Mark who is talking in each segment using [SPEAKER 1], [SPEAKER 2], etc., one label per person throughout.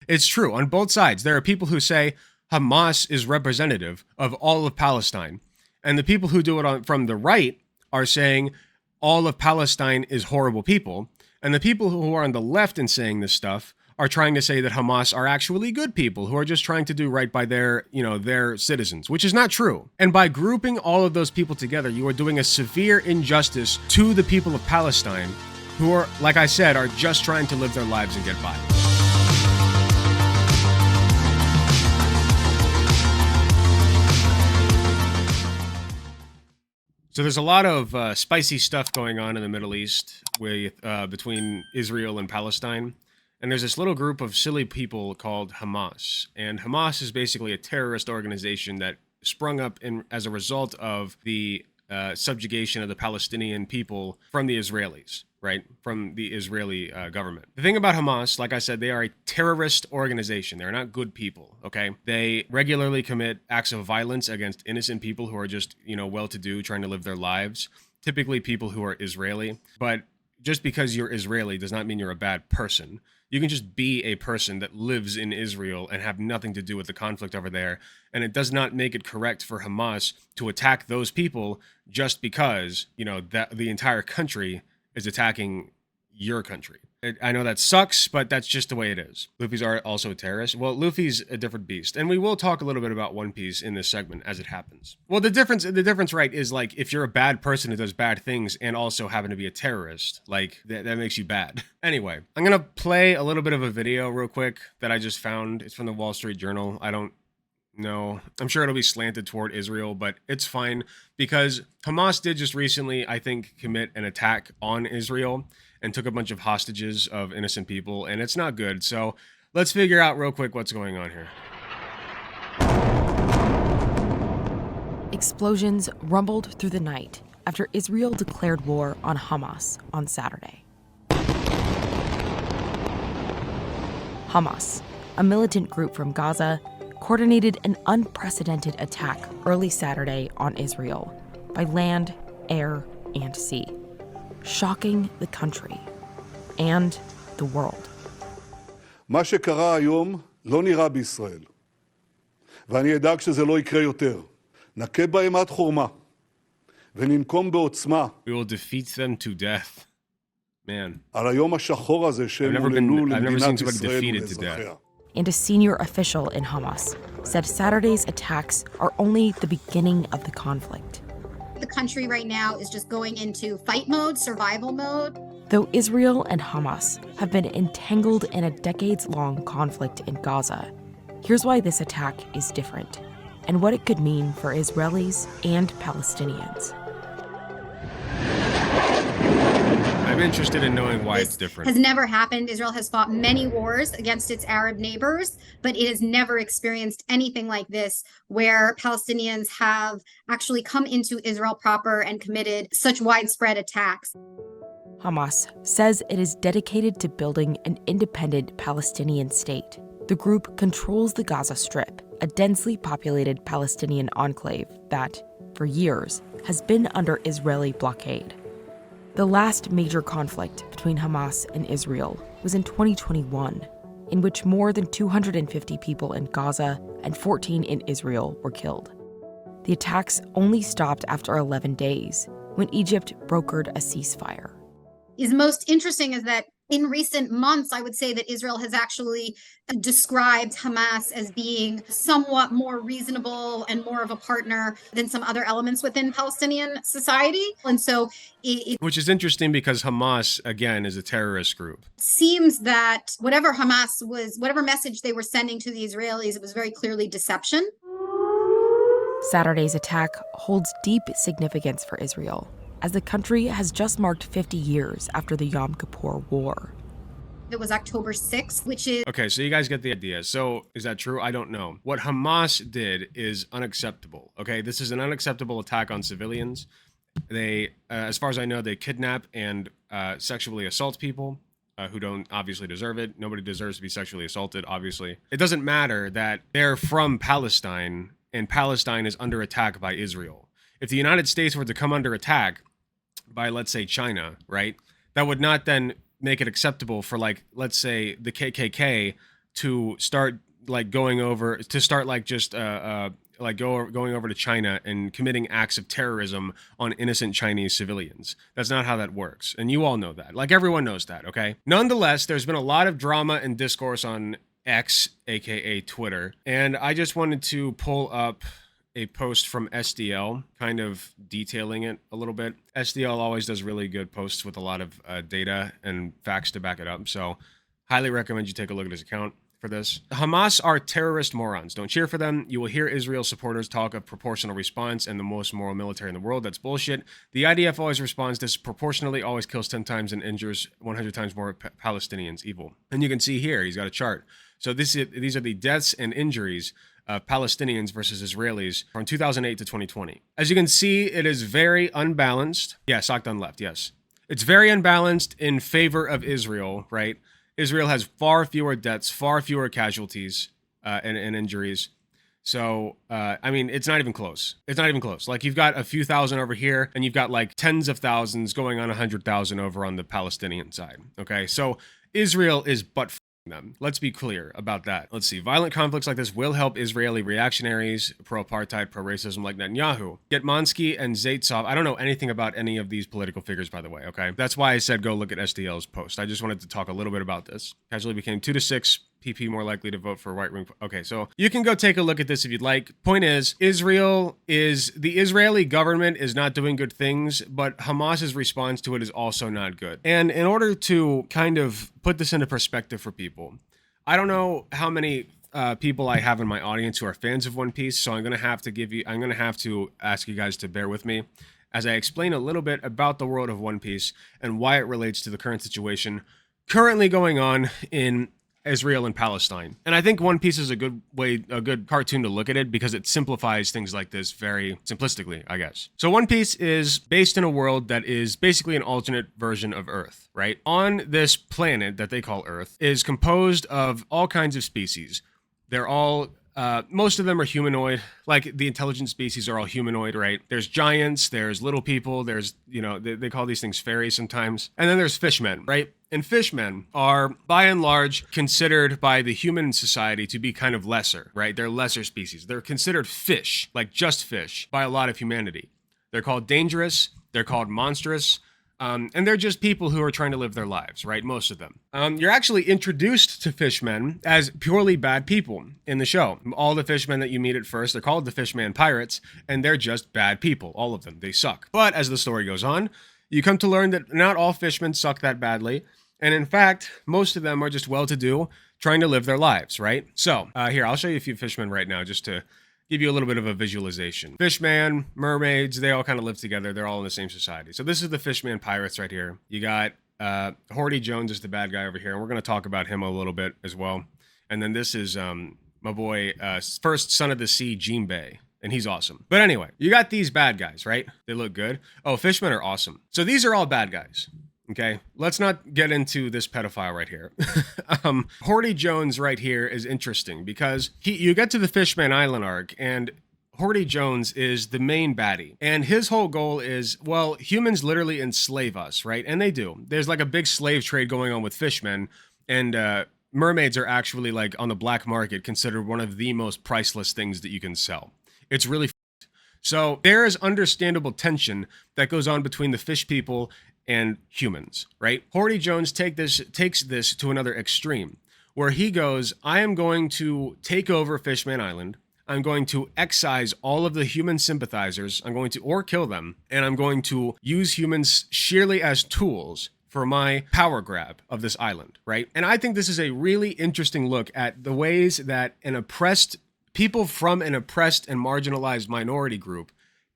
[SPEAKER 1] It's true on both sides. There are people who say Hamas is representative of all of Palestine. And the people who do it from the right are saying all of Palestine is horrible people. And the people who are on the left and saying this stuff are trying to say that Hamas are actually good people who are just trying to do right by their citizens, which is not true. And by grouping all of those people together, you are doing a severe injustice to the people of Palestine who are, like I said, are just trying to live their lives and get by. So there's a lot of spicy stuff going on in the Middle East with between Israel and Palestine. And there's this little group of silly people called Hamas. And Hamas is basically a terrorist organization that sprung up as a result of the subjugation of the Palestinian people from the Israelis, right? From the Israeli government. The thing about Hamas, like I said, they are a terrorist organization. They're not good people, okay? They regularly commit acts of violence against innocent people who are just, well-to-do, trying to live their lives. Typically people who are Israeli. But just because you're Israeli does not mean you're a bad person. You can just be a person that lives in Israel and have nothing to do with the conflict over there. And it does not make it correct for Hamas to attack those people just because, that the entire country is attacking your country. I know that sucks, but that's just the way it is. Luffy's are also a terrorist. Well, Luffy's a different beast. And we will talk a little bit about One Piece in this segment as it happens. Well, the difference, right, is like if you're a bad person who does bad things and also happen to be a terrorist, like that makes you bad. Anyway, I'm going to play a little bit of a video real quick that I just found. It's from the Wall Street Journal. I don't know. I'm sure it'll be slanted toward Israel, but it's fine because Hamas did just recently, I think, commit an attack on Israel and took a bunch of hostages of innocent people, and it's not good. So let's figure out real quick what's going on here.
[SPEAKER 2] Explosions rumbled through the night after Israel declared war on Hamas on Saturday. Hamas, a militant group from Gaza, coordinated an unprecedented attack early Saturday on Israel by land, air, and sea, shocking the country and the world.
[SPEAKER 3] מה שקרה היום לא נראה בישראל, ואני אדאג שזה לא יקרה יותר. נכה בהם עד חורמה, וננקום בעוצמה.
[SPEAKER 1] We will defeat them to death. Man.
[SPEAKER 3] על היום השחור הזה שהם עוללו למדינת ישראל ולאזרחיה.
[SPEAKER 2] And a senior official in Hamas said Saturday's attacks are only the beginning of the conflict.
[SPEAKER 4] The country right now is just going into fight mode, survival mode.
[SPEAKER 2] Though Israel and Hamas have been entangled in a decades-long conflict in Gaza, here's why this attack is different and what it could mean for Israelis and Palestinians.
[SPEAKER 1] I'm interested in knowing why it's different.
[SPEAKER 4] Has never happened. Israel has fought many wars against its Arab neighbors, but it has never experienced anything like this, where Palestinians have actually come into Israel proper and committed such widespread attacks.
[SPEAKER 2] Hamas says it is dedicated to building an independent Palestinian state. The group controls the Gaza Strip, a densely populated Palestinian enclave that, for years, has been under Israeli blockade. The last major conflict between Hamas and Israel was in 2021, in which more than 250 people in Gaza and 14 in Israel were killed. The attacks only stopped after 11 days, when Egypt brokered a ceasefire.
[SPEAKER 4] Is most interesting is that in recent months, I would say that Israel has actually described Hamas as being somewhat more reasonable and more of a partner than some other elements within Palestinian society. And so
[SPEAKER 1] which is interesting because Hamas, again, is a terrorist group.
[SPEAKER 4] Seems that whatever message they were sending to the Israelis, it was very clearly deception.
[SPEAKER 2] Saturday's attack holds deep significance for Israel, as the country has just marked 50 years after the Yom Kippur War.
[SPEAKER 4] It was October 6th, which is...
[SPEAKER 1] Okay, so you guys get the idea. So is that true? I don't know. What Hamas did is unacceptable, okay? This is an unacceptable attack on civilians. They, as far as I know, they kidnap and sexually assault people who don't obviously deserve it. Nobody deserves to be sexually assaulted, obviously. It doesn't matter that they're from Palestine and Palestine is under attack by Israel. If the United States were to come under attack by, let's say, China, right, that would not then make it acceptable for, like, let's say, the KKK to start like going over to start like just going over to China and committing acts of terrorism on innocent Chinese civilians. That's not how that works. And you all know that. Like everyone knows that, okay? Nonetheless, there's been a lot of drama and discourse on X, aka Twitter, and I just wanted to pull up a post from SDL, kind of detailing it a little bit. SDL always does really good posts with a lot of data and facts to back it up, so highly recommend you take a look at his account for this. Hamas are terrorist morons. Don't cheer for them. You will hear Israel supporters talk of proportional response and the most moral military in the world. That's bullshit. The IDF always responds disproportionately, always kills 10 times and injures 100 times more Palestinians. Evil. And you can see here, he's got a chart. So these are the deaths and injuries of Palestinians versus Israelis from 2008 to 2020. As you can see, it is very unbalanced. Yeah, Sakdan left, yes. It's very unbalanced in favor of Israel, right? Israel has far fewer deaths, far fewer casualties and injuries. So, I mean, it's not even close. It's not even close. Like, you've got a few thousand over here, and you've got like tens of thousands going on 100,000 over on the Palestinian side. Okay, so Israel is butt them. Let's be clear about that. Let's see. Violent conflicts like this will help Israeli reactionaries, pro-apartheid, pro-racism like Netanyahu. Getmansky and Zaitsov. I don't know anything about any of these political figures, by the way, okay? That's why I said go look at SDL's post. I just wanted to talk a little bit about this. Casually became 2 to 6 PP more likely to vote for right-wing. Okay, so you can go take a look at this if you'd like. Point is, the Israeli government is not doing good things, but Hamas's response to it is also not good. And in order to kind of put this into perspective for people, I don't know how many people I have in my audience who are fans of One Piece, so I'm gonna have to ask you guys to bear with me as I explain a little bit about the world of One Piece and why it relates to the current situation currently going on in Israel and Palestine. And I think One Piece is a good cartoon to look at it because it simplifies things like this very simplistically, I guess. So One Piece is based in a world that is basically an alternate version of Earth, right? On this planet that they call Earth is composed of all kinds of species. They're all most of them are humanoid, like the intelligent species are all humanoid, right? There's giants, there's little people, there's, you know, they call these things fairies sometimes. And then there's fishmen, right? And fishmen are, by and large, considered by the human society to be kind of lesser, right? They're lesser species. They're considered fish, like just fish, by a lot of humanity. They're called dangerous, they're called monstrous, and they're just people who are trying to live their lives, right? Most of them. You're actually introduced to fishmen as purely bad people in the show. All the fishmen that you meet at first, they're called the Fishman Pirates, and they're just bad people. All of them. They suck. But as the story goes on, you come to learn that not all fishmen suck that badly. And in fact, most of them are just well-to-do, trying to live their lives, right? So, here, I'll show you a few fishmen right now just to give you a little bit of a visualization. Fishman, mermaids, they all kind of live together. They're all in the same society. So this is the Fishman Pirates right here. You got Horty Jones is the bad guy over here, and we're going to talk about him a little bit as well. And then this is my boy, first son of the sea, Jinbei. And he's awesome. But anyway, you got these bad guys, right? They look good. Oh, fishmen are awesome. So these are all bad guys. Okay, let's not get into this pedophile right here. Horty Jones right here is interesting because you get to the Fishman Island arc and Horty Jones is the main baddie. And his whole goal is, well, humans literally enslave us, right? And they do. There's like a big slave trade going on with fishmen, and mermaids are actually, like, on the black market considered one of the most priceless things that you can sell. It's really so there is understandable tension that goes on between the fish people and humans, right? Horty Jones takes this to another extreme, where he goes, I am going to take over Fishman Island. I'm going to excise all of the human sympathizers. I'm going to, or kill them, and I'm going to use humans sheerly as tools for my power grab of this island, right? And I think this is a really interesting look at the ways that people from an oppressed and marginalized minority group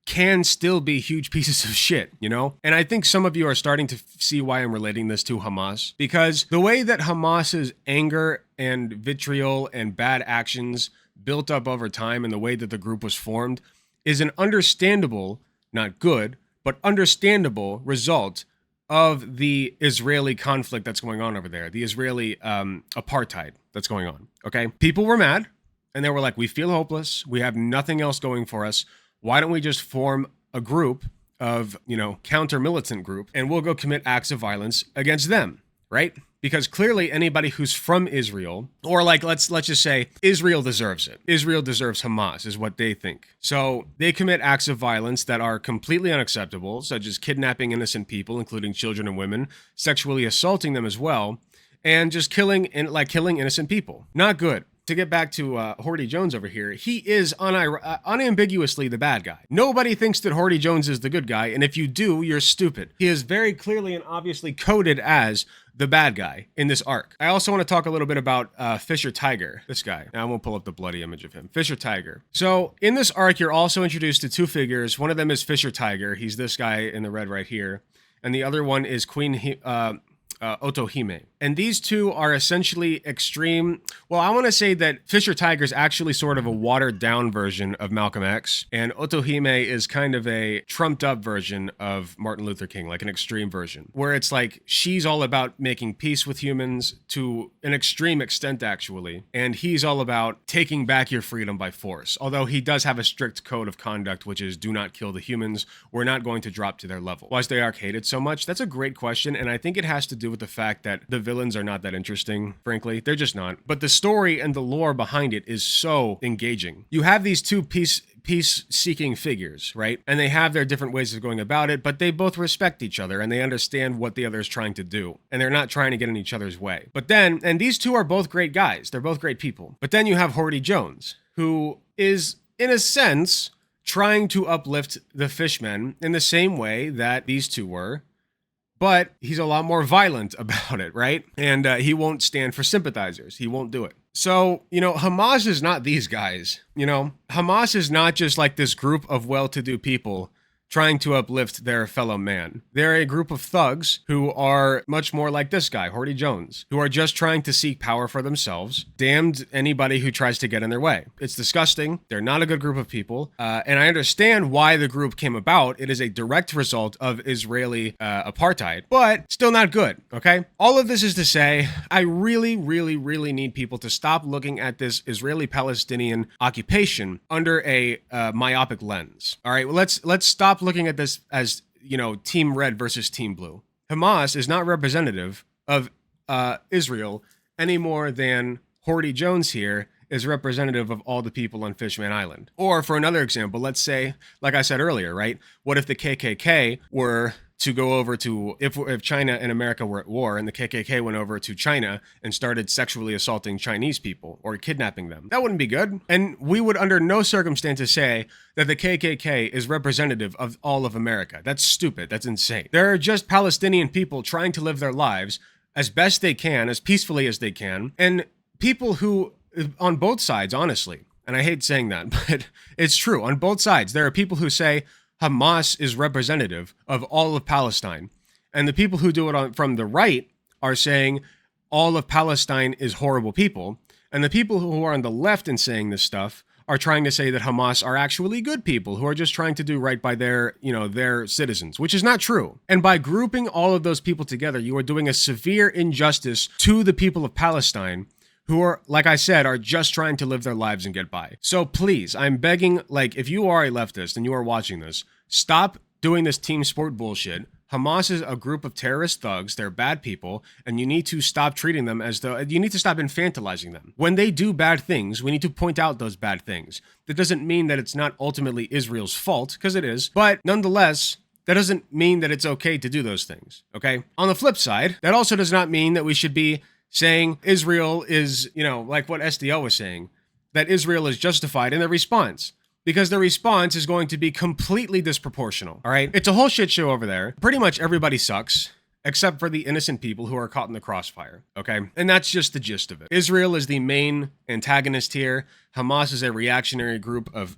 [SPEAKER 1] can still be huge pieces of shit, you know? And I think some of you are starting to see why I'm relating this to Hamas, because the way that Hamas's anger and vitriol and bad actions built up over time and the way that the group was formed is an understandable, not good, but understandable result of the Israeli conflict that's going on over there, the Israeli apartheid that's going on, okay? People were mad, and they were like, we feel hopeless, we have nothing else going for us, why don't we just form a group of, counter-militant group, and we'll go commit acts of violence against them, right? Because clearly anybody who's from Israel, or like let's just say Israel deserves it. Israel deserves Hamas is what they think. So they commit acts of violence that are completely unacceptable, such as kidnapping innocent people, including children and women, sexually assaulting them as well, and just killing innocent people. Not good. To get back to Horty Jones over here, he is unambiguously the bad guy. Nobody thinks that Horty Jones is the good guy, and if you do, you're stupid. He is very clearly and obviously coded as the bad guy in this arc. I also want to talk a little bit about Fisher Tiger, this guy. Now, I won't pull up the bloody image of him. Fisher Tiger. So in this arc, you're also introduced to two figures. One of them is Fisher Tiger. He's this guy in the red right here. And the other one is Queen Otohime. And these two are essentially extreme. Well, I want to say that Fisher Tiger is actually sort of a watered down version of Malcolm X, and Otohime is kind of a trumped up version of Martin Luther King, like an extreme version, where it's like she's all about making peace with humans to an extreme extent, actually, and he's all about taking back your freedom by force. Although he does have a strict code of conduct, which is do not kill the humans. We're not going to drop to their level. Why is the arc hated so much? That's a great question, and I think it has to do with the fact that the villains are not that interesting, frankly. They're just not. But the story and the lore behind it is so engaging. You have these two peace-seeking figures, right? And they have their different ways of going about it, but they both respect each other and they understand what the other is trying to do. And they're not trying to get in each other's way. But then, and these two are both great guys. They're both great people. But then you have Horty Jones, who is, in a sense, trying to uplift the Fishmen in the same way that these two were. But he's a lot more violent about it, right? And he won't stand for sympathizers. He won't do it. So, Hamas is not these guys. Hamas is not just like this group of well-to-do people trying to uplift their fellow man. They're a group of thugs who are much more like this guy, Horty Jones, who are just trying to seek power for themselves. Damned anybody who tries to get in their way. It's disgusting. They're not a good group of people. And I understand why the group came about. It is a direct result of Israeli apartheid, but still not good, okay? All of this is to say, I really, really, really need people to stop looking at this Israeli-Palestinian occupation under a myopic lens. All right, well, let's stop looking at this as, Team Red versus Team Blue. Hamas is not representative of Israel any more than Horty Jones here is representative of all the people on Fishman Island. Or for another example, let's say, like I said earlier, right? What if the KKK were to go over to, if China and America were at war and the KKK went over to China and started sexually assaulting Chinese people or kidnapping them? That wouldn't be good. And we would under no circumstances say that the KKK is representative of all of America. That's stupid. That's insane. There are just Palestinian people trying to live their lives as best they can, as peacefully as they can, and people who, on both sides, honestly, and I hate saying that, but it's true, on both sides, there are people who say Hamas is representative of all of Palestine. And the people who do it from the right are saying all of Palestine is horrible people. And the people who are on the left in saying this stuff are trying to say that Hamas are actually good people who are just trying to do right by their citizens, which is not true. And by grouping all of those people together, you are doing a severe injustice to the people of Palestine, who are, like I said, are just trying to live their lives and get by. So please, I'm begging, if you are a leftist and you are watching this, stop doing this team sport bullshit. Hamas is a group of terrorist thugs. They're bad people, and you need to stop treating them as though, you need to stop infantilizing them. When they do bad things, we need to point out those bad things. That doesn't mean that it's not ultimately Israel's fault, because it is, but nonetheless, that doesn't mean that it's okay to do those things, okay? On the flip side, that also does not mean that we should be saying Israel is, like what SDL was saying, that Israel is justified in their response. Because the response is going to be completely disproportional, all right? It's a whole shit show over there. Pretty much everybody sucks, except for the innocent people who are caught in the crossfire, okay? And that's just the gist of it. Israel is the main antagonist here. Hamas is a reactionary group of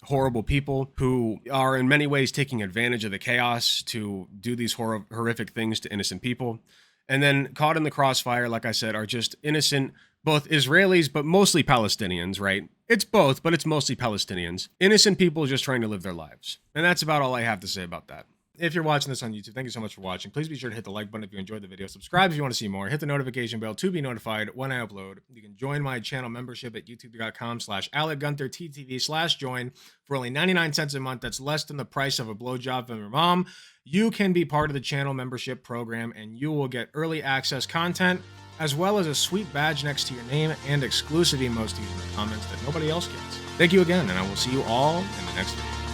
[SPEAKER 1] horrible people who are in many ways taking advantage of the chaos to do these horrific things to innocent people. And then caught in the crossfire, like I said, are just innocent, both Israelis, but mostly Palestinians, right? It's both, but it's mostly Palestinians. Innocent people just trying to live their lives. And that's about all I have to say about that. If you're watching this on YouTube, thank you so much for watching. Please be sure to hit the like button if you enjoyed the video. Subscribe if you want to see more. Hit the notification bell to be notified when I upload. You can join my channel membership at youtube.com/AlecGuntherTTV/join for only 99 cents a month. That's less than the price of a blowjob from your mom. You can be part of the channel membership program and you will get early access content as well as a sweet badge next to your name and exclusive emojis in the comments that nobody else gets. Thank you again, and I will see you all in the next video.